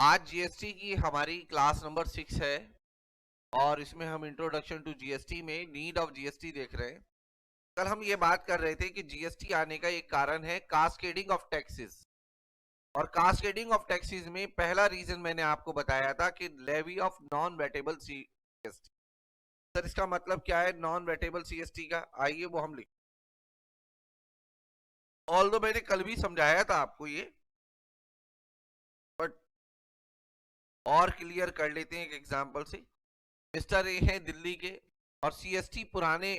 आज जीएसटी की हमारी क्लास नंबर 6 है और इसमें हम इंट्रोडक्शन टू जीएसटी में नीड ऑफ जीएसटी देख रहे हैं। कल हम ये बात कर रहे थे कि जीएसटी आने का एक कारण है कास्केडिंग ऑफ टैक्सेस, और कास्केडिंग ऑफ टैक्सेस में पहला रीजन मैंने आपको बताया था कि levy of non vatable CST. Sir इसका मतलब क्या है नॉन वेटेबल सीएसटी का? आइए वो हम लिख, ऑल्दो मैंने कल भी समझाया था आपको ये, बट और क्लियर कर लेते हैं एक एग्जांपल से। मिस्टर ए है दिल्ली के और सीएसटी पुराने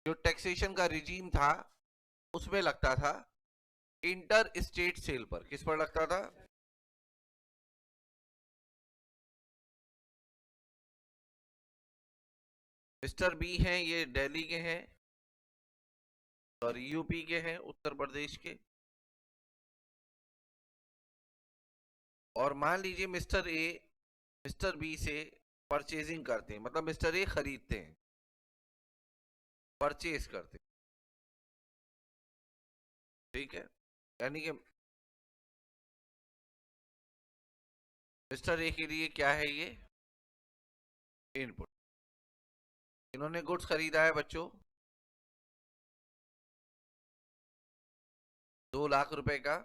जो टैक्सेशन का रिजीम था उसमें लगता था इंटर स्टेट सेल पर। किस पर लगता था? मिस्टर बी हैं, ये दिल्ली के हैं और यूपी के हैं, उत्तर प्रदेश के। और मान लीजिए मिस्टर ए मिस्टर बी से परचेजिंग करते हैं, मतलब मिस्टर ए खरीदते हैं, परचेज करते हैं, ठीक है। यानी कि मिस्टर ए के लिए क्या है ये इनपुट। इन्होंने गुड्स खरीदा है बच्चों 2 लाख रुपए का,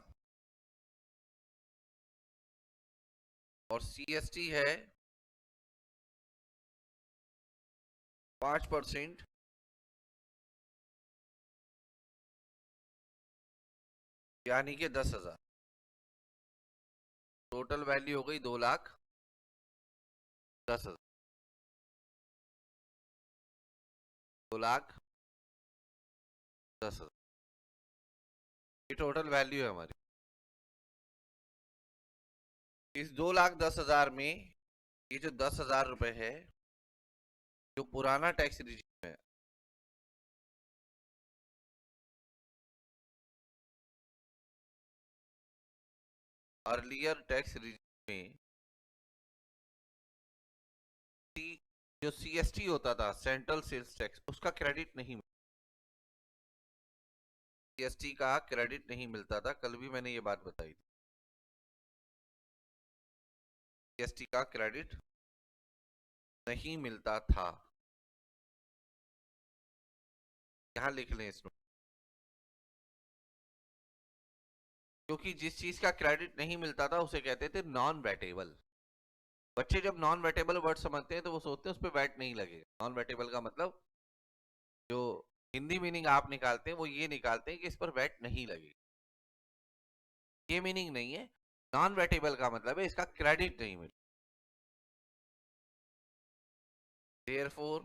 और सीएसटी है 5%, यानी कि 10,000। टोटल वैल्यू हो गई 2,10,000। 2,10,000 ये टोटल वैल्यू है हमारी। इस 2,10,000 में ये जो 10,000 रुपए है जो पुराना टैक्स रिजीम है, अर्लियर टैक्स रिजीम में जो सीएसटी होता था सेंट्रल सेल्स टैक्स, उसका क्रेडिट नहीं, सीएसटी का क्रेडिट नहीं मिलता था। कल भी मैंने ये बात बताई थी, सीएसटी का क्रेडिट नहीं मिलता था। यहां लिख लें इसमें, क्योंकि जिस चीज का क्रेडिट नहीं मिलता था उसे कहते थे नॉन वेटेबल। बच्चे जब नॉन वेटेबल वर्ड समझते हैं तो वो सोचते हैं उस पर वैट नहीं लगेगा। नॉन वेटेबल का मतलब जो हिंदी मीनिंग आप निकालते हैं वो ये निकालते हैं कि इस पर वैट नहीं लगेगा। ये मीनिंग नहीं है। नॉन वेटेबल का मतलब है इसका क्रेडिट नहीं मिले। Therefore,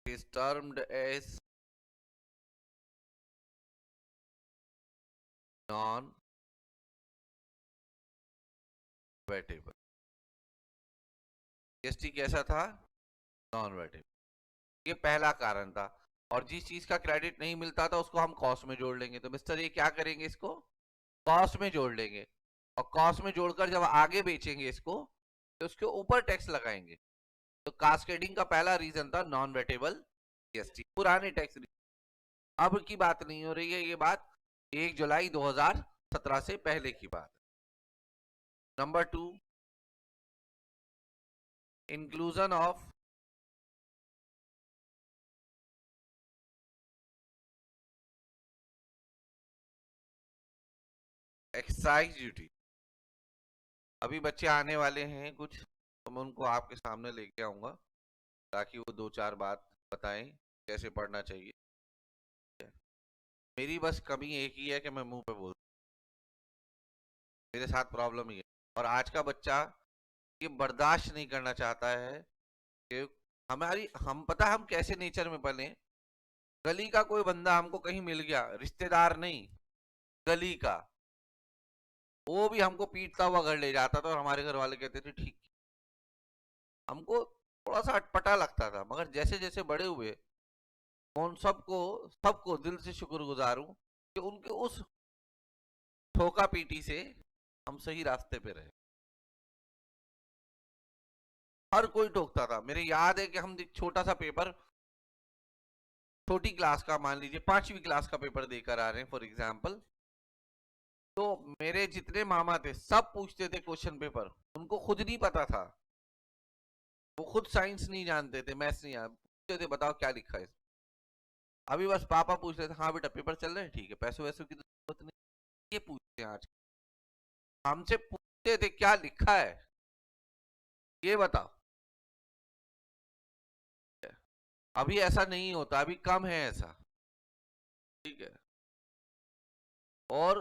it is termed as non wettable. GST कैसा था? Non wettable. ये पहला कारण था। और जिस चीज का क्रेडिट नहीं मिलता था उसको हम कॉस्ट में जोड़ लेंगे, तो मिस्टर ये क्या करेंगे, इसको कॉस्ट में जोड़ लेंगे, और कॉस्ट में जोड़कर जब आगे बेचेंगे इसको तो उसके ऊपर टैक्स लगाएंगे। तो कास्केडिंग का पहला रीजन था नॉन वेटेबल जीएसटी, पुराने टैक्स। अब की बात नहीं हो रही है, ये बात 1 जुलाई 2017 से पहले की बात। Number 2, inclusion of excise duty. अभी बच्चे आने वाले हैं कुछ, तो मैं उनको आपके सामने लेके आऊंगा ताकि वो 2-4 बात बताएं कैसे पढ़ना चाहिए। मेरी बस कमी एक ही है कि मैं मुंह पे बोल, मेरे साथ प्रॉब्लम ही है। और आज का बच्चा ये बर्दाश्त नहीं करना चाहता है कि हम पता हम कैसे नेचर में पले। गली का कोई बंदा हमको कहीं मिल गया, रिश्तेदार नहीं, गली का, वो भी हमको पीटता हुआ घर ले जाता था और हमारे घर वाले कहते थे ठीक। हमको थोड़ा सा अटपटा लगता था, मगर जैसे जैसे बड़े हुए उन सबको सबको दिल से शुक्रगुजार हूं कि उनके उस ठोका पीटी से हम सही रास्ते पे रहे। हर कोई टोकता था। मेरे याद है कि हम छोटा सा पेपर छोटी क्लास का, मान लीजिए 5वीं क्लास का पेपर देकर आ रहे हैं फॉर एग्जाम्पल, तो मेरे जितने मामा थे सब पूछते थे क्वेश्चन पेपर, उनको खुद नहीं पता था, वो खुद साइंस नहीं जानते थे, मैथ्स नहीं जानते, पूछते थे बताओ क्या लिखा है। अभी बस पापा पूछ रहे थे, हाँ बेटा पेपर चल रहे हैं, ठीक है, पैसों वैसों की तो जरूरत नहीं, ये पूछते हैं आज। हमसे पूछते थे क्या लिखा है ये बताओ। अभी ऐसा नहीं होता, अभी कम है ऐसा, ठीक है। और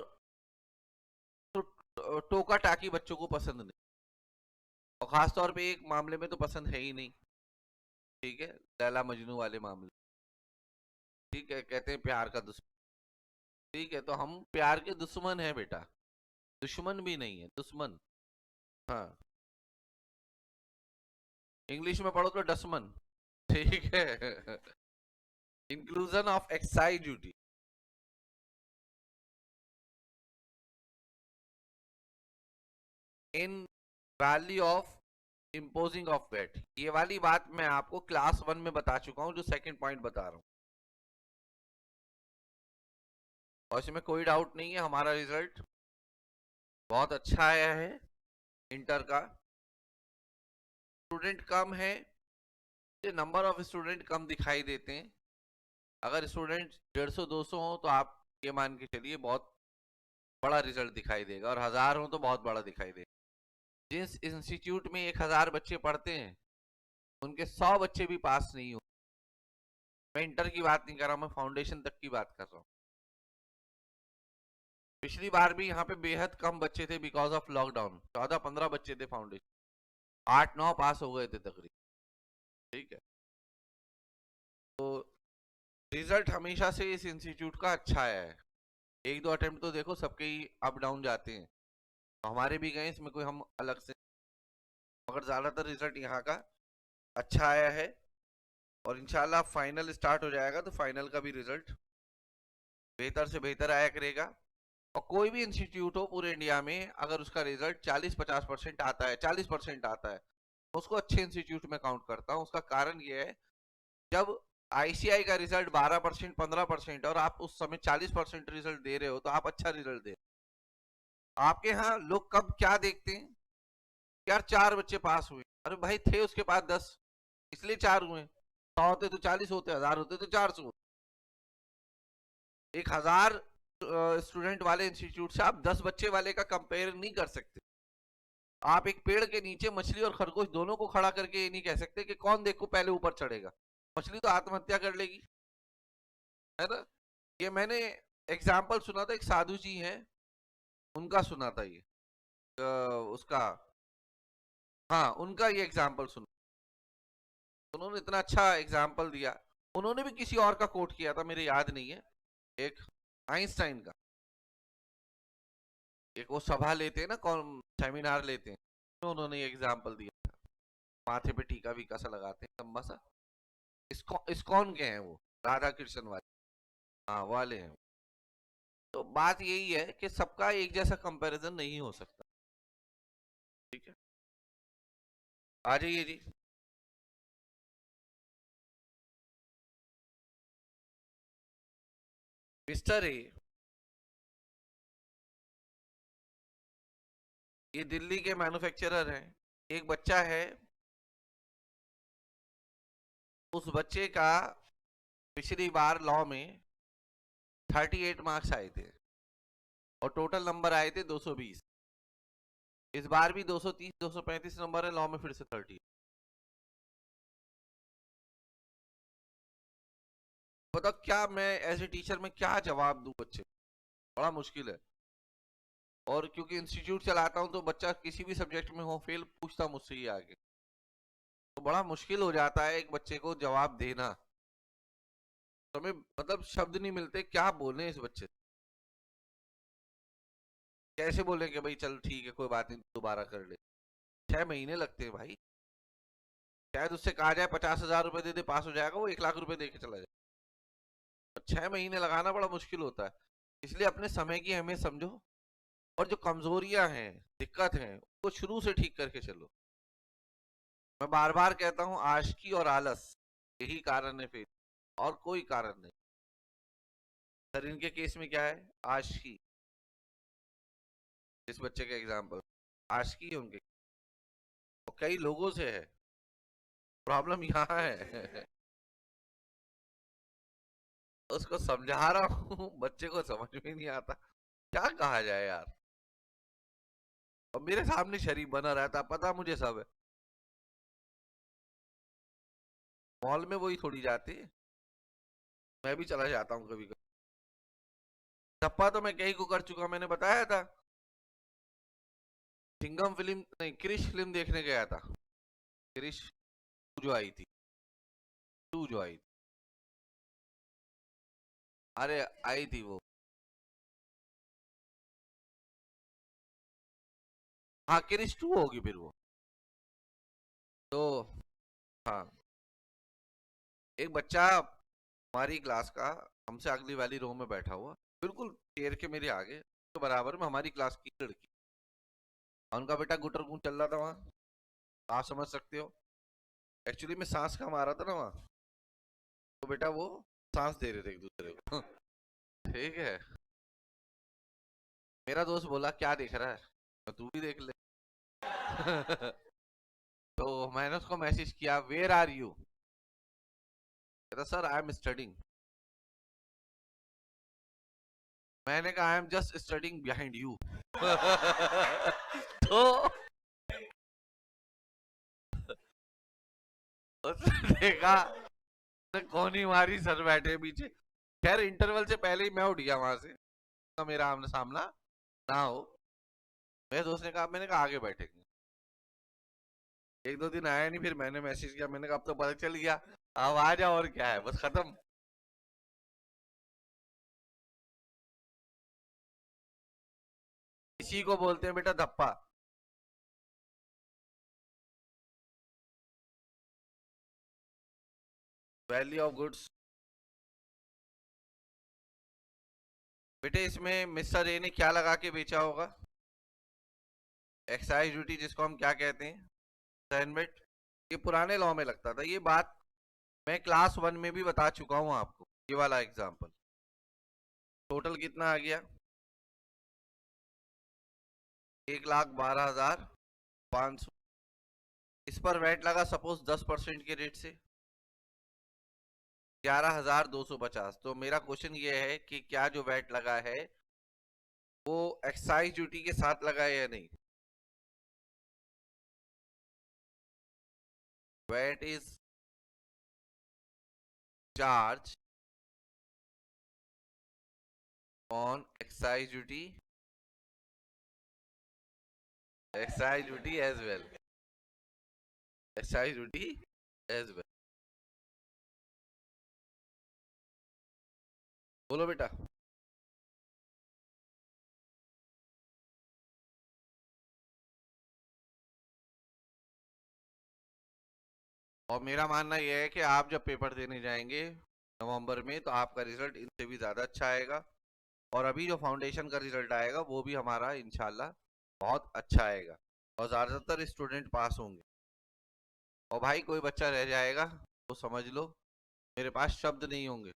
तो टोका टाकी बच्चों को पसंद नहीं, और खासतौर पे एक मामले में तो पसंद है ही नहीं, ठीक है, लैला मजनू वाले मामले, ठीक है, कहते हैं प्यार का दुश्मन, ठीक है, तो हम प्यार के दुश्मन हैं बेटा, दुश्मन भी नहीं है, दुश्मन। हाँ, इंग्लिश में पढ़ो तो डसमन, ठीक है। Inclusion of excise duty. In value of imposing of VAT, ये वाली बात मैं आपको क्लास 1 में बता चुका हूं, जो सेकंड पॉइंट बता रहा हूं, और इसमें कोई डाउट नहीं है, हमारा रिजल्ट बहुत अच्छा आया है इंटर का। स्टूडेंट कम है, नंबर ऑफ स्टूडेंट कम दिखाई देते हैं, अगर स्टूडेंट 150-200 हो तो आप ये मान के चलिए बहुत बड़ा रिजल्ट दिखाई देगा, और 1000 हो तो बहुत बड़ा दिखाई देगा। जिस इंस्टीट्यूट में 1000 बच्चे पढ़ते हैं उनके 100 बच्चे भी पास नहीं हो। मैं इंटर की बात नहीं कर रहा, मैं फाउंडेशन तक की बात कर रहा हूँ। पिछली बार भी यहाँ पे बेहद कम बच्चे थे बिकॉज ऑफ लॉकडाउन, 14-15 बच्चे थे फाउंडेशन, 8-9 पास हो गए थे तकरीबन, ठीक है। तो रिजल्ट हमेशा से इस इंस्टीट्यूट का अच्छा आया है, 1-2 अटेम्प्ट तो देखो सबके ही अप डाउन जाते हैं, तो हमारे भी गए, इसमें कोई हम अलग से, मगर ज्यादातर रिजल्ट यहाँ का अच्छा आया है, और इंशाल्लाह फाइनल स्टार्ट हो जाएगा तो फाइनल का भी रिजल्ट बेहतर से बेहतर आया करेगा। और कोई भी इंस्टीट्यूट हो पूरे इंडिया में, अगर उसका रिजल्ट 40-50% आता है, 40% आता है, उसको अच्छे इंस्टीट्यूट में काउंट करता हूँ। उसका कारण ये है, जब आईसीआई का रिजल्ट 12%, 15% और आप उस समय 40% रिजल्ट दे रहे हो, तो आप अच्छा रिजल्ट दे। आपके यहाँ लोग कब क्या देखते हैं, यार 4 बच्चे पास हुए, अरे भाई थे उसके पास 10, इसलिए 4 हुए, 100 होते तो 40 होते, 1000 होते तो 400 होते। 1000 स्टूडेंट वाले इंस्टीट्यूट से आप 10 बच्चे वाले का कंपेयर नहीं कर सकते। आप एक पेड़ के नीचे मछली और खरगोश दोनों को खड़ा करके ये नहीं कह सकते कि कौन देखो पहले ऊपर चढ़ेगा, मछली तो आत्महत्या कर लेगी, है ना। ये मैंने एग्जाम्पल सुना था, एक साधु जी हैं, उनका सुना था ये, उसका, हाँ उनका ये एग्जाम्पल सुना, उन्होंने इतना अच्छा एग्जाम्पल दिया। उन्होंने भी किसी और का कोट किया था, मेरे याद नहीं है, एक आइंस्टाइन का, एक वो सभा लेते हैं ना, कौन सेमिनार लेते हैं, तो उन्होंने ये एग्जाम्पल दिया था, माथे पे टीका वीका सा लगाते हैं लंबा सा, इस्कॉन के हैं वो, राधा कृष्ण वाले, हाँ वाले हैं। तो बात यही है कि सबका एक जैसा कंपैरिजन नहीं हो सकता, ठीक है। आ जाइए जी। मिस्टर ए, ये दिल्ली के मैन्युफैक्चरर हैं, एक बच्चा है, उस बच्चे का पिछली बार लॉ में 38 मार्क्स आए थे और टोटल नंबर आए थे 220, इस बार भी 230-235 नंबर है लॉ में, फिर से 30। बताओ क्या मैं एज ए टीचर में क्या जवाब दूं बच्चे, बड़ा मुश्किल है। और क्योंकि इंस्टीट्यूट चलाता हूं तो बच्चा किसी भी सब्जेक्ट में हो फेल, पूछता मुझसे ही आगे, तो बड़ा मुश्किल हो जाता है एक बच्चे को जवाब देना, तो हमें मतलब शब्द नहीं मिलते क्या बोले इस बच्चे से। कैसे बोले कि भाई चल ठीक है कोई बात नहीं दोबारा कर ले, 6 महीने लगते हैं भाई। शायद उससे कहा जाए 50,000 रुपए दे दे पास हो जाएगा, वो 1 लाख रुपए दे के चला जाए, तो 6 महीने लगाना बड़ा मुश्किल होता है। इसलिए अपने समय की अहमियत समझो, और जो कमजोरियां हैं, दिक्कत है, वो शुरू से ठीक करके चलो। मैं बार बार कहता हूँ, आशिकी और आलस यही कारण है फिर। और कोई कारण नहीं। सर इनके केस में क्या है, आशिकी, इस बच्चे का एग्जाम्पल, आशिकी है उनके, और कई लोगों से है, प्रॉब्लम यहाँ है। उसको समझा रहा हूँ, बच्चे को समझ में नहीं आता, क्या कहा जाए यार। और मेरे सामने शरीफ बना रहता, पता मुझे सब है। मॉल में वही थोड़ी जाती, मैं भी चला जाता हूँ कभी कभी। टप्पा तो मैं कहीं को कर चुका, मैंने बताया था। सिंघम फिल्म नहीं, क्रिश फिल्म देखने गया था। क्रिश जो आई थी, टू जो आई थी, अरे आई थी वो, हाँ क्रिश टू होगी फिर वो। तो हाँ, एक बच्चा हमारी क्लास का, हमसे अगली वाली रो में बैठा हुआ, बिल्कुल चेयर के मेरे आगे, तो बराबर में हमारी क्लास की लड़की, और उनका बेटा गुटर गुट चल रहा था वहाँ, आप समझ सकते हो। एक्चुअली मैं सांस का मारा था ना वहाँ, तो बेटा वो सांस दे रहे थे एक दूसरे को। ठीक है, मेरा दोस्त बोला क्या देख रहा है, तो तू भी देख ले। तो मैंने उसको मैसेज किया, वेयर आर यू, कहता सर आई एम स्टडिंग। मैंने कहा I am just studying behind you. तो उसने देखा, उसने कौन ही मारी, सर बैठे पीछे। खैर इंटरवल से पहले ही मैं उठ गया वहां से, तो मेरा आमना सामना ना हो। मेरे दोस्त ने कहा, मैंने कहा आगे बैठेंगे। एक दो दिन आया नहीं, फिर मैंने मैसेज किया, मैंने कहा अब तो पता चल गया, अब आ जाओ और क्या है, बस खत्म। इसी को बोलते हैं बेटा धप्पा। वैल्यू ऑफ गुड्स, बेटे इसमें मिस्टर ए ने क्या लगा के बेचा होगा, एक्साइज ड्यूटी, जिसको हम क्या कहते हैं, असाइनमेंट। ये पुराने लॉ में लगता था ये बात, मैं क्लास वन में भी बता चुका हूँ आपको, ये वाला एग्जाम्पल। टोटल कितना आ गया, 1,12,500। इस पर वैट लगा सपोज 10% के रेट से, 11,250। तो मेरा क्वेश्चन ये है कि क्या जो वैट लगा है वो एक्साइज ड्यूटी के साथ लगा है या नहीं। VAT is charge on excise duty as well, excise duty as well. बोलो बेटा। और मेरा मानना यह है कि आप जब पेपर देने जाएंगे नवंबर में, तो आपका रिजल्ट इनसे भी ज्यादा अच्छा आएगा, और अभी जो फाउंडेशन का रिजल्ट आएगा वो भी हमारा इंशाल्लाह बहुत अच्छा आएगा, और ज्यादातर स्टूडेंट पास होंगे। और भाई कोई बच्चा रह जाएगा तो समझ लो मेरे पास शब्द नहीं होंगे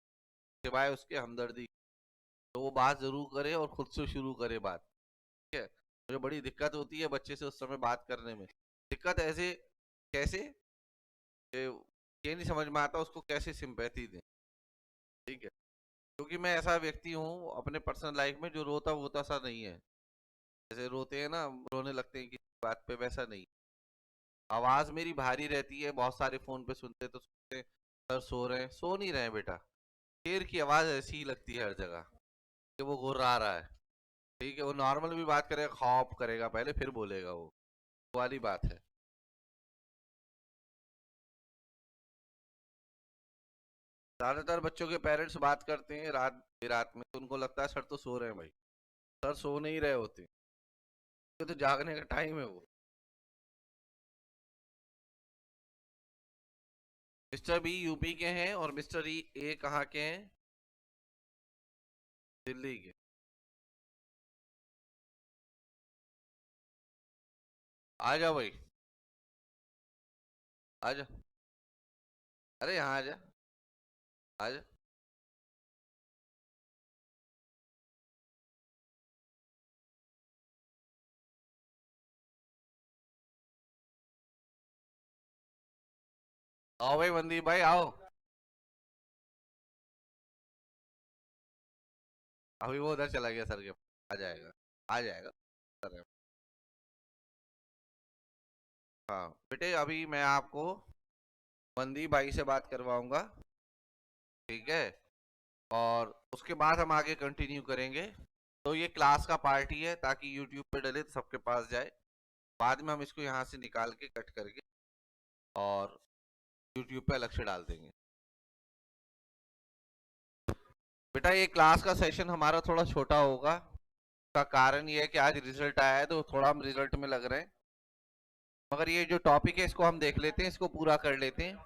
सिवाय उसके हमदर्दी, तो वो बात जरूर करे और खुद से शुरू करे बात। ठीक है, मुझे बड़ी दिक्कत होती है बच्चे से उस समय बात करने में, दिक्कत ऐसे कैसे, ये नहीं समझ में आता उसको कैसे सिंपैथी दें। ठीक है, क्योंकि मैं ऐसा व्यक्ति हूँ अपने पर्सनल लाइफ में जो रोता वोता सा नहीं है, जैसे रोते हैं ना, रोने लगते हैं किसी बात पे, वैसा नहीं। आवाज मेरी भारी रहती है, बहुत सारे फोन पे सुनते तो सुनते सर सो रहे हैं, सो नहीं रहे बेटा, शेर की आवाज ऐसी ही लगती है हर जगह कि वो गुर्रा रहा है। ठीक है, वो नॉर्मल भी बात करेगा, खौफ करेगा पहले फिर बोलेगा, वो वाली बात है। ज्यादातर बच्चों के पेरेंट्स बात करते हैं रात रात में, तो उनको लगता है सर तो सो रहे हैं भाई, सर सो नहीं रहे होते, ये तो जागने का टाइम है वो। मिस्टर बी यूपी के हैं और मिस्टर ई ए कहाँ के हैं, दिल्ली के। आ जाओ भाई, आ जा, अरे यहाँ आ जा, आज आओ भाई मनदीप भाई आओ। अभी वो उधर चला गया सर के पास। आ जाएगा, आ जाएगा सर। हाँ बेटे, अभी मैं आपको मनदीप भाई से बात करवाऊंगा, ठीक है? और उसके बाद हम आगे कंटिन्यू करेंगे। तो ये क्लास का पार्ट ही है, ताकि यूट्यूब पे डले तो सबके पास जाए। बाद में हम इसको यहाँ से निकाल के कट करके और यूट्यूब पे अलग से डाल देंगे। बेटा ये क्लास का सेशन हमारा थोड़ा छोटा होगा। का कारण ये है कि आज रिजल्ट आया है तो थोड़ा हम रिजल्ट में लग रहे हैं। मगर ये जो टॉपिक है इसको हम देख लेते हैं, इसको पूरा कर लेते हैं।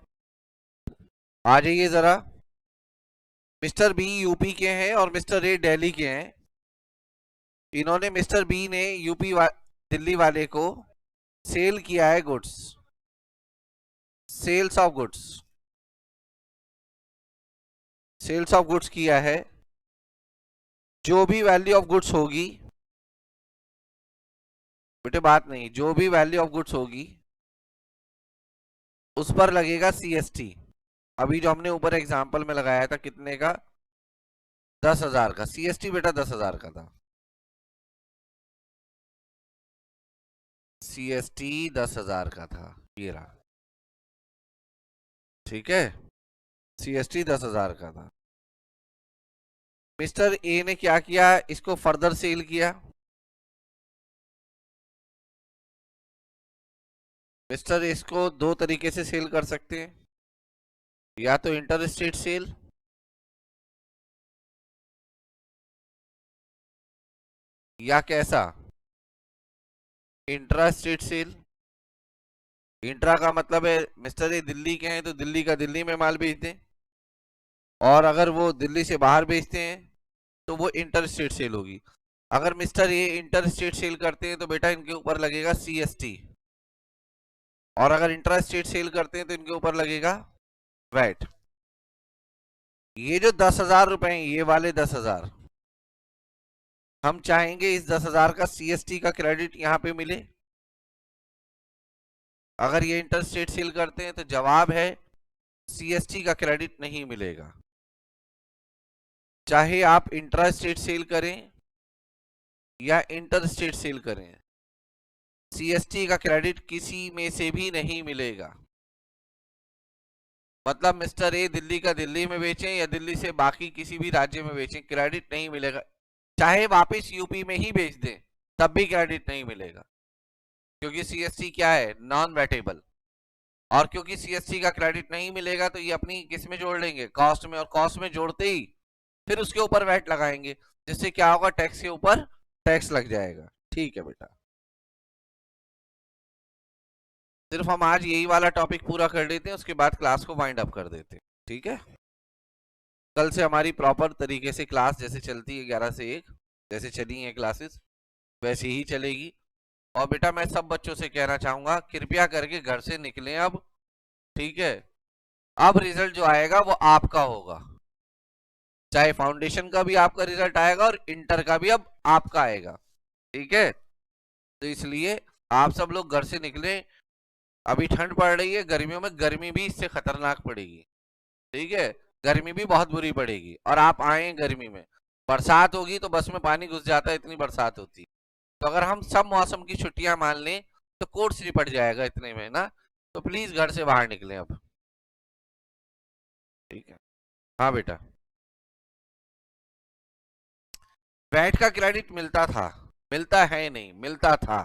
आ जाइए जरा। मिस्टर बी यूपी के हैं और मिस्टर ए दिल्ली के हैं। इन्होंने, मिस्टर बी ने दिल्ली वाले को सेल किया है goods, sales of goods, sales of goods किया है। जो भी वैल्यू ऑफ गुड्स होगी, बेटे बात नहीं, जो भी वैल्यू ऑफ गुड्स होगी उस पर लगेगा सीएसटी। अभी जो हमने ऊपर एग्जांपल में लगाया था कितने का, 10,000 का सीएसटी बेटा, 10,000 का था सीएसटी, 10,000 का था। ये रहा, ठीक है, सीएसटी 10,000 का था। मिस्टर ए ने क्या किया, इसको फर्दर सेल किया। मिस्टर ए इसको दो तरीके से सेल कर सकते हैं, या तो इंटर स्टेट सेल, या कैसा, इंट्रा स्टेट सेल। इंट्रा का मतलब है मिस्टर ए दिल्ली के हैं तो दिल्ली का दिल्ली में माल बेच दें, और अगर वो दिल्ली से बाहर बेचते हैं तो वो इंटर स्टेट सेल होगी। अगर mister A inter state sale करते हैं तो बेटा इनके ऊपर लगेगा सीएसटी, और अगर इंट्रा स्टेट सेल करते हैं तो इनके ऊपर लगेगा वैट। ये जो 10,000 रुपए हैं, ये वाले 10,000, हम चाहेंगे इस 10,000 का सीएसटी का क्रेडिट यहाँ पे मिले। अगर ये इंटर स्टेट सेल करते हैं तो जवाब है सीएसटी का क्रेडिट नहीं मिलेगा। चाहे आप इंट्रा स्टेट सेल करें या इंटर स्टेट सेल करें, सीएसटी का क्रेडिट किसी में से भी नहीं मिलेगा। मतलब मिस्टर ए दिल्ली का दिल्ली में बेचें या दिल्ली से बाकी किसी भी राज्य में बेचें, क्रेडिट नहीं मिलेगा। चाहे वापस यूपी में ही बेच दें तब भी क्रेडिट नहीं मिलेगा, क्योंकि सीएसटी क्या है, नॉन वेटेबल। और क्योंकि सीएसटी का क्रेडिट नहीं मिलेगा तो ये अपनी किस में जोड़ लेंगे, कॉस्ट में, और कॉस्ट में जोड़ते ही फिर उसके ऊपर वैट लगाएंगे, जिससे क्या होगा, टैक्स के ऊपर टैक्स लग जाएगा। ठीक है बेटा, सिर्फ हम आज यही वाला टॉपिक पूरा कर लेते हैं, उसके बाद क्लास को वाइंड अप कर देते हैं, ठीक है? कल से हमारी प्रॉपर तरीके से क्लास जैसे चलती है 11 से 1, जैसे चली है क्लासेस वैसे ही चलेगी। और बेटा मैं सब बच्चों से कहना चाहूंगा, कृपया करके घर से निकलें अब, ठीक है? अब रिजल्ट जो आएगा वो आपका होगा, चाहे फाउंडेशन का भी आपका रिजल्ट आएगा और इंटर का भी अब आपका आएगा, ठीक है? तो इसलिए आप सब लोग घर से निकले। अभी ठंड पड़ रही है, गर्मियों में गर्मी भी इससे खतरनाक पड़ेगी, ठीक है? गर्मी भी बहुत बुरी पड़ेगी, और आप आए गर्मी में, बरसात होगी तो बस में पानी घुस जाता है, इतनी बरसात होती है। तो अगर हम सब मौसम की छुट्टियां मान लें तो कोर्स निपट जाएगा इतने में ना। तो प्लीज घर से बाहर निकलें अब, ठीक है? हाँ बेटा, वैट का क्रेडिट मिलता था, मिलता है नहीं, मिलता था,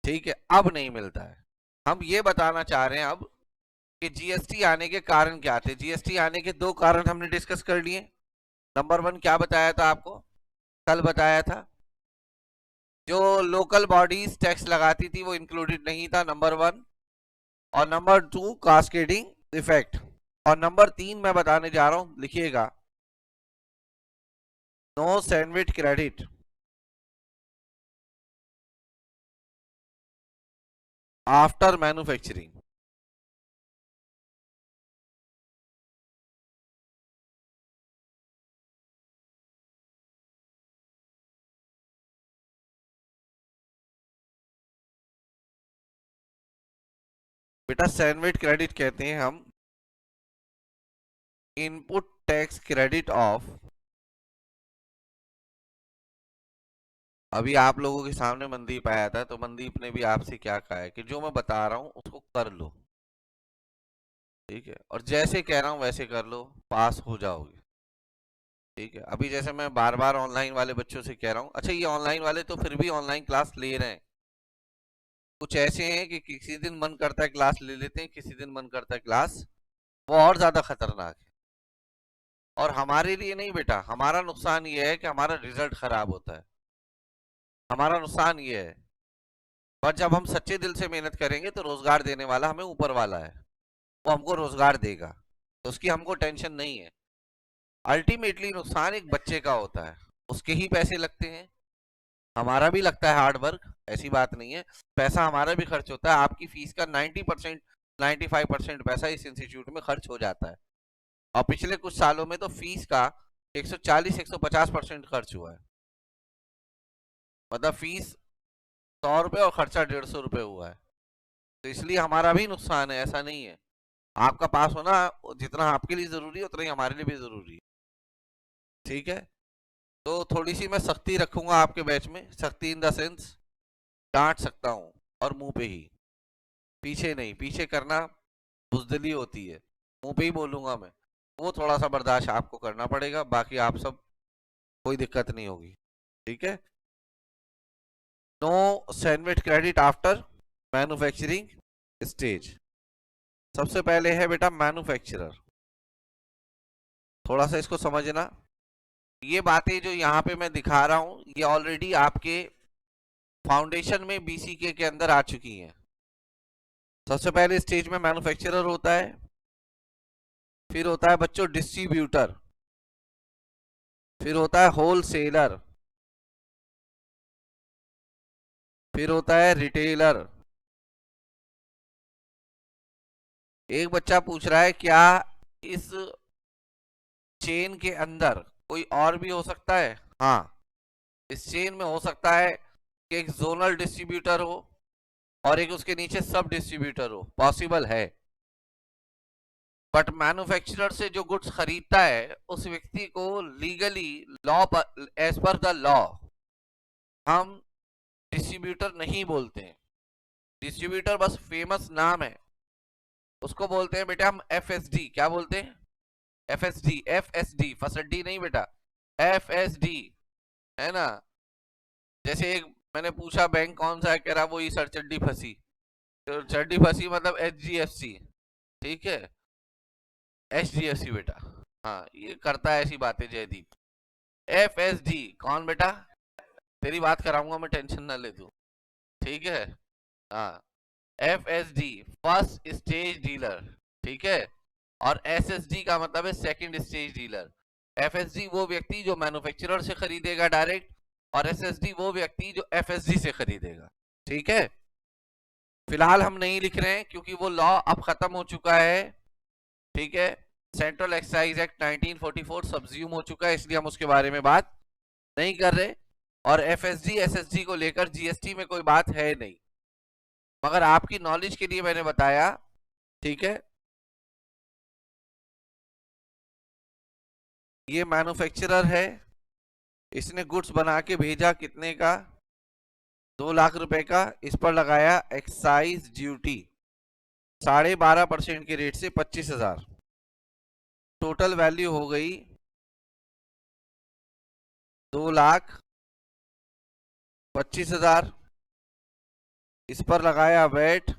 ठीक है? अब नहीं मिलता है। हम ये बताना चाह रहे हैं अब कि जीएसटी आने के कारण क्या थे। जीएसटी आने के दो कारण हमने डिस्कस कर लिए। नंबर 1 क्या बताया था आपको, कल बताया था, जो लोकल बॉडीज टैक्स लगाती थी वो इंक्लूडेड नहीं था, नंबर 1। और नंबर 2 कास्केडिंग इफेक्ट। और नंबर 3 मैं बताने जा रहा हूं, लिखिएगा, no sandwich credit after manufacturing. बेटा सैंडविच क्रेडिट कहते हैं हम इनपुट टैक्स क्रेडिट ऑफ, अभी आप लोगों के सामने मनदीप आया था तो मनदीप ने भी आपसे क्या कहा है कि जो मैं बता रहा हूं उसको कर लो, ठीक है, और जैसे कह रहा हूं वैसे कर लो, पास हो जाओगे। ठीक है, अभी जैसे मैं बार बार ऑनलाइन वाले बच्चों से कह रहा हूँ, अच्छा ये ऑनलाइन वाले तो फिर भी ऑनलाइन क्लास ले रहे हैं, कुछ ऐसे हैं कि किसी दिन मन करता है क्लास ले लेते हैं, किसी दिन मन करता है क्लास, वो और ज्यादा खतरनाक है। और हमारे लिए नहीं बेटा, हमारा नुकसान ये है कि हमारा रिजल्ट खराब होता है, हमारा नुकसान ये है। पर जब हम सच्चे दिल से मेहनत करेंगे तो रोजगार देने वाला हमें ऊपर वाला है, वो हमको रोजगार देगा, तो उसकी हमको टेंशन नहीं है। अल्टीमेटली नुकसान एक बच्चे का होता है, उसके ही पैसे लगते हैं, हमारा भी लगता है हार्ड वर्क, ऐसी बात नहीं है, पैसा हमारा भी खर्च होता है, आपकी फीस का 90% 95% पैसा इस इंस्टीट्यूट में खर्च हो जाता है, और पिछले कुछ सालों में तो फीस का 140-150% खर्च हुआ है, मतलब फीस 100 रुपए और खर्चा 150 रुपए हुआ है, तो इसलिए हमारा भी नुकसान है, ऐसा नहीं है। आपका पास होना जितना आपके लिए जरूरी है उतना ही हमारे लिए भी जरूरी है, ठीक है। तो थोड़ी सी मैं सख्ती रखूंगा आपके बैच में, सख्ती इन द सेंस डांट सकता हूँ और मुंह पे ही, पीछे नहीं, पीछे करना बुजदिली होती है, मुंह पे ही बोलूंगा मैं, वो थोड़ा सा बर्दाश्त आपको करना पड़ेगा, बाकी आप सब कोई दिक्कत नहीं होगी, ठीक है। No sandwich credit after manufacturing stage. सबसे पहले है बेटा मैन्युफैक्चरर, थोड़ा सा इसको समझना, ये बातें जो यहाँ पे मैं दिखा रहा हूं ये ऑलरेडी आपके फाउंडेशन में बीसीके के अंदर आ चुकी हैं। सबसे पहले स्टेज में मैन्युफैक्चरर होता है, फिर होता है बच्चों डिस्ट्रीब्यूटर, फिर होता है होलसेलर, फिर होता है रिटेलर। एक बच्चा पूछ रहा है क्या इस चेन के अंदर कोई और भी हो सकता है? हाँ, इस चेन में हो सकता है कि एक जोनल डिस्ट्रीब्यूटर हो और एक उसके नीचे सब डिस्ट्रीब्यूटर हो, पॉसिबल है। बट मैन्युफैक्चरर से जो गुड्स खरीदता है उस व्यक्ति को legally law as per the law हम डिस्ट्रीब्यूटर नहीं बोलते हैं, डिस्ट्रीब्यूटर बस फेमस नाम है, उसको बोलते हैं बेटा हम एफएसडी। क्या बोलते हैं? एफएसडी, एफएसडी, फसडी नहीं बेटा, एफएसडी, है ना। जैसे एक मैंने पूछा बैंक कौन सा है, कह रहा वो ही सर चड्डी फंसी, तो चड्डी फंसी मतलब एचडीएफसी, ठीक है, एचडीएफसी बेटा, हाँ ये करता है ऐसी बातें जयदीप। एफएसडी कौन बेटा? तेरी बात कराऊंगा मैं, टेंशन ना ले तू, ठीक है। हाँ, एफएसडी फर्स्ट स्टेज डीलर, ठीक है, और एसएसडी का मतलब है सेकंड स्टेज डीलर। एफएसडी वो व्यक्ति जो मैन्युफैक्चरर से खरीदेगा डायरेक्ट, और एसएसडी वो व्यक्ति जो एफएसडी से खरीदेगा, ठीक है। फिलहाल हम नहीं लिख रहे हैं क्योंकि वो लॉ अब खत्म हो चुका है, ठीक है, सेंट्रल एक्साइज एक्ट 1944 सब्ज्यूम हो चुका है, इसलिए हम उसके बारे में बात नहीं कर रहे, और एफएसडी एसएसडी को लेकर जीएसटी में कोई बात है नहीं, मगर आपकी नॉलेज के लिए मैंने बताया, ठीक है। ये मैन्युफैक्चरर है, इसने गुड्स बना के भेजा कितने का? 2 लाख रुपए का, इस पर लगाया एक्साइज ड्यूटी 12.5% के रेट से 25,000, टोटल वैल्यू हो गई 2,25,000, इस पर लगाया वेट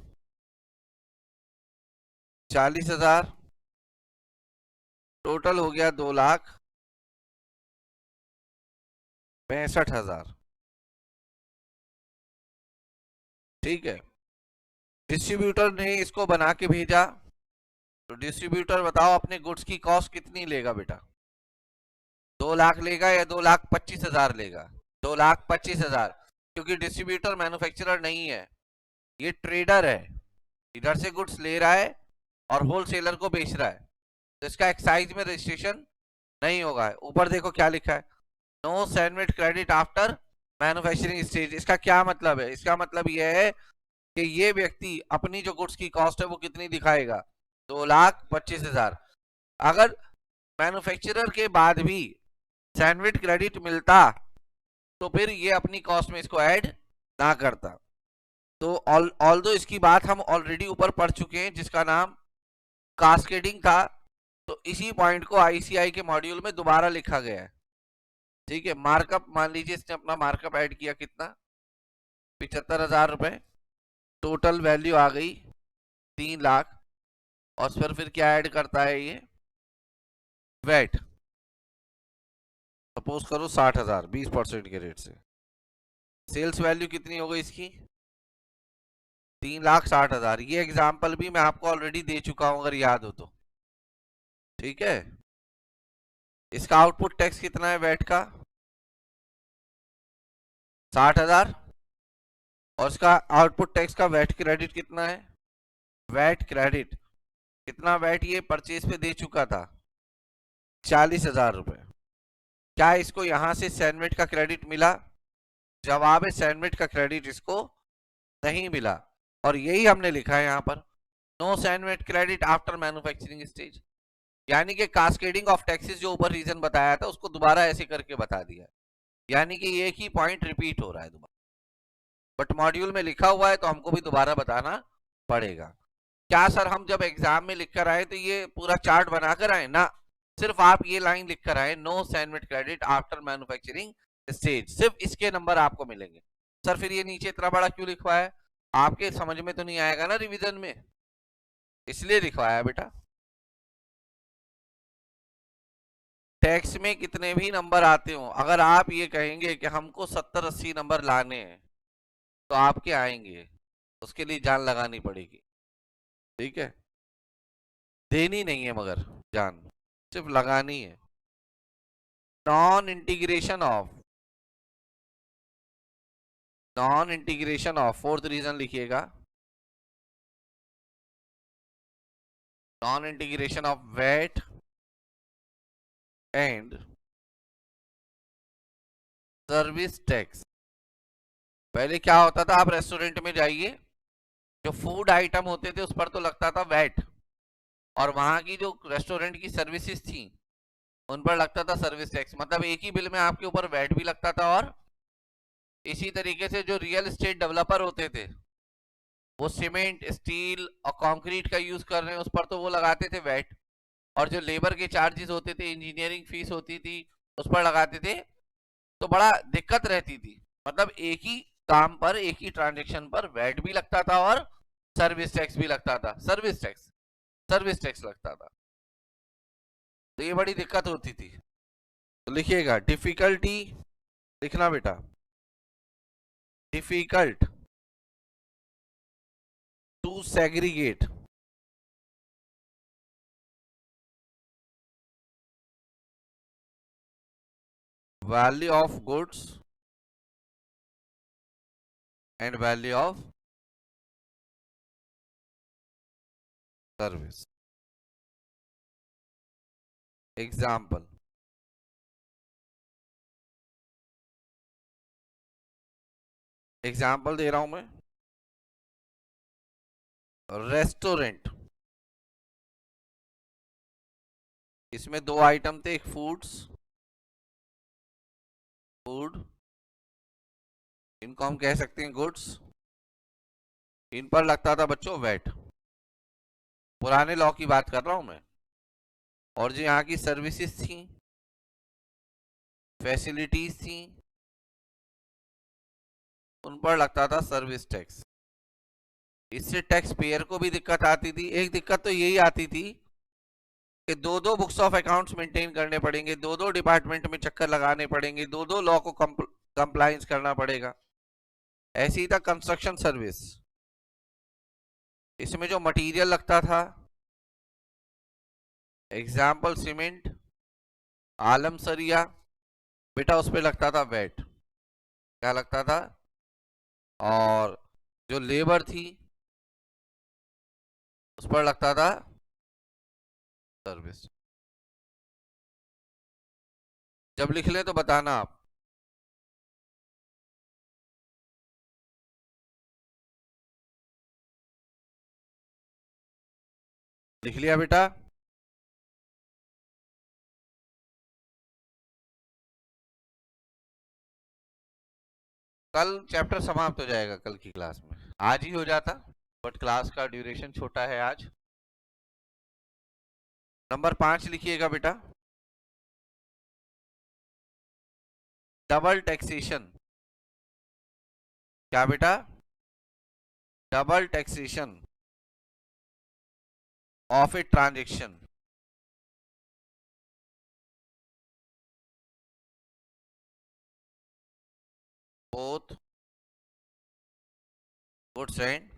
40,000, टोटल हो गया 2,65,000, ठीक है। डिस्ट्रीब्यूटर ने इसको बना के भेजा, तो डिस्ट्रीब्यूटर बताओ अपने गुड्स की कॉस्ट कितनी लेगा बेटा? 2 लाख लेगा या 2,25,000 लेगा? 2,25,000, क्योंकि डिस्ट्रीब्यूटर मैन्युफैक्चरर नहीं है, ये ट्रेडर है, इधर से गुड्स ले रहा है और होलसेलर को बेच रहा है, तो इसका एक्साइज में रजिस्ट्रेशन नहीं होगा। ऊपर देखो क्या लिखा है, no sandwich credit after manufacturing stage. इसका क्या मतलब है? इसका मतलब यह है कि ये व्यक्ति अपनी जो गुड्स की कॉस्ट है वो कितनी दिखाएगा, 2,25,000। अगर मैन्युफैक्चरर के बाद भी सैंडविच क्रेडिट मिलता तो फिर ये अपनी कॉस्ट में इसको ऐड ना करता। तो ऑल्दो इसकी बात हम ऑलरेडी ऊपर पढ़ चुके हैं जिसका नाम कास्केडिंग था, तो इसी पॉइंट को आईसीआई के मॉड्यूल में दोबारा लिखा गया है। ठीक है, मार्कअप मान लीजिए इसने अपना मार्कअप ऐड किया कितना, 75,000 रुपए, टोटल वैल्यू आ गई 3 लाख। और फिर क्या ऐड करता है ये, वेट, सपोज करो 60,000 20% के रेट से। सेल्स वैल्यू कितनी हो गई इसकी, 3,60,000। ये एग्जाम्पल भी मैं आपको ऑलरेडी दे चुका हूं अगर याद हो तो। ठीक है, इसका आउटपुट टैक्स कितना है वेट का, 60,000। और इसका आउटपुट टैक्स का वेट क्रेडिट कितना है, वेट क्रेडिट कितना, वेट ये परचेज पे दे चुका था 40,000 रुपए। क्या इसको यहां से सैंडविच का क्रेडिट मिला, जवाब है सैंडविच का क्रेडिट इसको नहीं मिला। और यही हमने लिखा है यहां पर, no sandwich credit after manufacturing stage. यानी कि कास्केडिंग ऑफ टैक्सेस जो ऊपर रीजन बताया था उसको दोबारा ऐसे करके बता दिया, यानी कि एक ही पॉइंट रिपीट हो रहा है दोबारा, बट मॉड्यूल में लिखा हुआ है तो हमको भी दोबारा बताना पड़ेगा। क्या सर हम जब एग्जाम में लिख कर आए तो ये पूरा चार्ट बनाकर आए ना, सिर्फ आप ये लाइन लिख कर आए, no sandwich credit after manufacturing stage, सिर्फ इसके नंबर आपको मिलेंगे। सर फिर ये नीचे इतना बड़ा क्यों लिखवाया है, आपके समझ में तो नहीं आएगा ना रिवीजन में, इसलिए लिखवाया बेटा। टैक्स में कितने भी नंबर आते हो, अगर आप ये कहेंगे कि हमको 70-80 नंबर लाने हैं तो आपके आएंगे, उसके लिए जान लगानी पड़ेगी। ठीक है, देनी नहीं है मगर जान, सिर्फ लगानी है। Non integration of fourth reason लिखिएगा, non integration of VAT and service tax. पहले क्या होता था, आप रेस्टोरेंट में जाइए, जो फूड आइटम होते थे उस पर तो लगता था वेट, और वहां की जो रेस्टोरेंट की सर्विसेज थी उन पर लगता था सर्विस टैक्स। मतलब एक ही बिल में आपके ऊपर वेट भी लगता था, और इसी तरीके से जो रियल एस्टेट डेवलपर होते थे वो सीमेंट स्टील और कंक्रीट का यूज कर रहे हैं उस पर तो वो लगाते थे वेट, और जो लेबर के चार्जेस होते थे, इंजीनियरिंग फीस होती थी, उस पर लगाते थे। तो बड़ा दिक्कत रहती थी, मतलब एक ही काम पर, एक ही ट्रांजेक्शन पर वेट भी लगता था और सर्विस टैक्स भी लगता था, सर्विस टैक्स लगता था। तो ये बड़ी दिक्कत होती थी। तो लिखिएगा डिफिकल्टी, लिखना बेटा, difficult to segregate value of goods and value of service। Example, example दे रहा हूं मैं, रेस्टोरेंट, इसमें दो आइटम थे, एक फूड, इनको हम कह सकते हैं गुड्स, इन पर लगता था बच्चों वेट, पुराने लॉ की बात कर रहा हूं मैं। और जो यहाँ की सर्विसेज थी, फैसिलिटीज थी, उन पर लगता था सर्विस टैक्स। इससे टैक्स पेयर को भी दिक्कत आती थी। एक दिक्कत तो यही आती थी कि दो दो बुक्स ऑफ अकाउंट्स मेंटेन करने पड़ेंगे, दो दो डिपार्टमेंट में चक्कर लगाने पड़ेंगे, दो दो लॉ को कंप्लायंस करना पड़ेगा। ऐसी ही था कंस्ट्रक्शन सर्विस, इसमें जो मटेरियल लगता था, एग्जाम्पल सीमेंट, आलम सरिया, बेटा उस पर लगता था वेट, क्या लगता था, और जो लेबर थी उस पर लगता था सर्विस। जब लिख लें तो बताना आप। लिख लिया बेटा? कल चैप्टर समाप्त हो जाएगा कल की क्लास में, आज ही हो जाता बट क्लास का ड्यूरेशन छोटा है आज। नंबर 5 लिखिएगा बेटा, डबल टैक्सेशन। क्या बेटा? Double taxation of a transaction. Both goods and,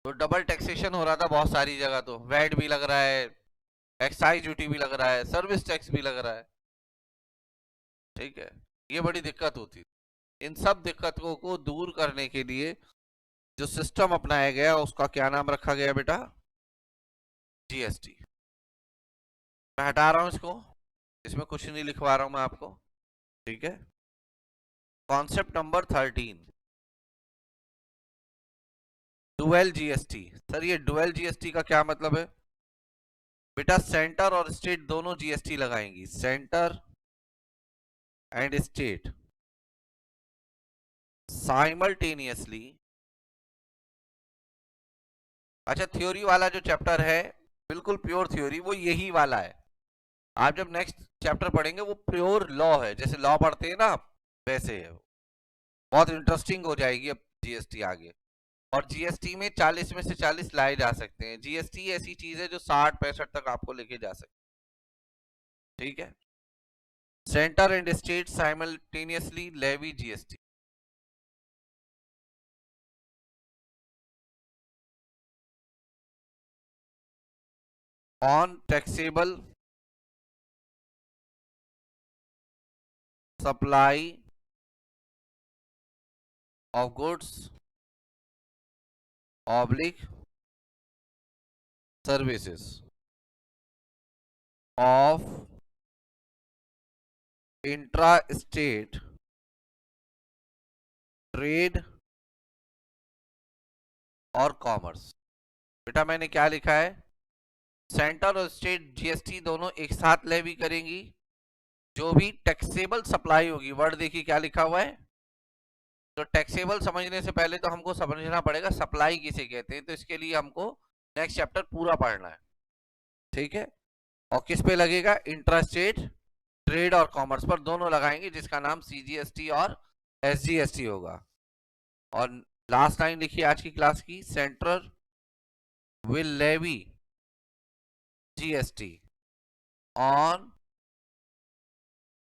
तो डबल टैक्सेशन हो रहा था बहुत सारी जगह, तो वैट भी लग रहा है, एक्साइज ड्यूटी भी लग रहा है, सर्विस टैक्स भी लग रहा है। ठीक है, ये बड़ी दिक्कत होती है। इन सब दिक्कतों को दूर करने के लिए जो सिस्टम अपनाया गया उसका क्या नाम रखा गया बेटा? जीएसटी। मैं हटा रहा हूं इसको, इसमें कुछ नहीं लिखवा रहा हूं मैं आपको। ठीक है, concept number 13, dual GST. Sir ये डुअल जीएसटी का क्या मतलब है बेटा? सेंटर और स्टेट दोनों जीएसटी लगाएंगी, सेंटर एंड स्टेट साइमल्टेनियसली। अच्छा, थ्योरी वाला जो चैप्टर है बिल्कुल प्योर थ्योरी, वो यही वाला है। आप जब नेक्स्ट चैप्टर पढ़ेंगे वो प्योर लॉ है, जैसे लॉ पढ़ते हैं ना आप, वैसे है। बहुत इंटरेस्टिंग हो जाएगी अब जीएसटी आगे। और जीएसटी में 40 में से 40 लाए जा सकते हैं। जीएसटी ऐसी चीज है जो 60-65 तक आपको लेके जा सकते। ठीक है, centre and state simultaneously levy GST on taxable supply of goods oblique services of intra-state trade और कॉमर्स। बेटा मैंने क्या लिखा है? सेंटर और स्टेट जीएसटी दोनों एक साथ लेवी करेंगी। जो भी टैक्सेबल सप्लाई होगी, वर्ड देखिए क्या लिखा हुआ है। तो टैक्सेबल समझने से पहले तो हमको समझना पड़ेगा सप्लाई किसे कहते हैं, तो इसके लिए हमको नेक्स्ट चैप्टर पूरा पढ़ना है। ठीक है, और किस पे लगेगा? इंट्रास्टेट ट्रेड और कॉमर्स पर दोनों लगाएंगे, जिसका नाम सीजीएसटी और एसजीएसटी होगा। और लास्ट लाइन लिखिए आज की क्लास की, central will levy GST on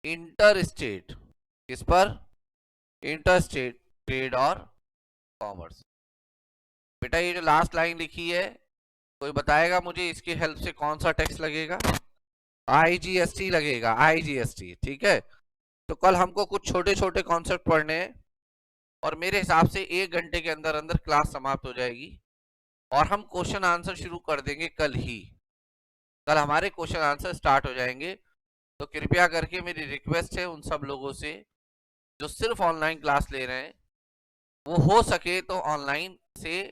inter state, किस पर? इंटर स्टेट ट्रेड और कॉमर्स। बेटा ये जो लास्ट लाइन लिखी है, कोई बताएगा मुझे इसकी हेल्प से कौन सा टैक्स लगेगा? आईजीएसटी लगेगा, आईजीएसटी। ठीक है, तो कल हमको कुछ छोटे छोटे कॉन्सेप्ट पढ़ने हैं और मेरे हिसाब से 1 घंटे के अंदर अंदर क्लास समाप्त हो जाएगी और हम क्वेश्चन आंसर शुरू कर देंगे कल ही। कल हमारे क्वेश्चन आंसर स्टार्ट हो जाएंगे। तो कृपया करके मेरी रिक्वेस्ट है उन सब लोगों से जो सिर्फ ऑनलाइन क्लास ले रहे हैं, वो हो सके तो ऑनलाइन से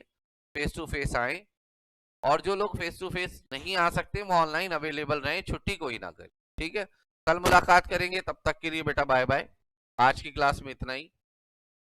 फेस टू फेस आए, और जो लोग फेस टू फेस नहीं आ सकते वो ऑनलाइन अवेलेबल रहें, छुट्टी कोई ना करें। ठीक है, कल मुलाकात करेंगे, तब तक के लिए बेटा बाय बाय। आज की क्लास में इतना ही।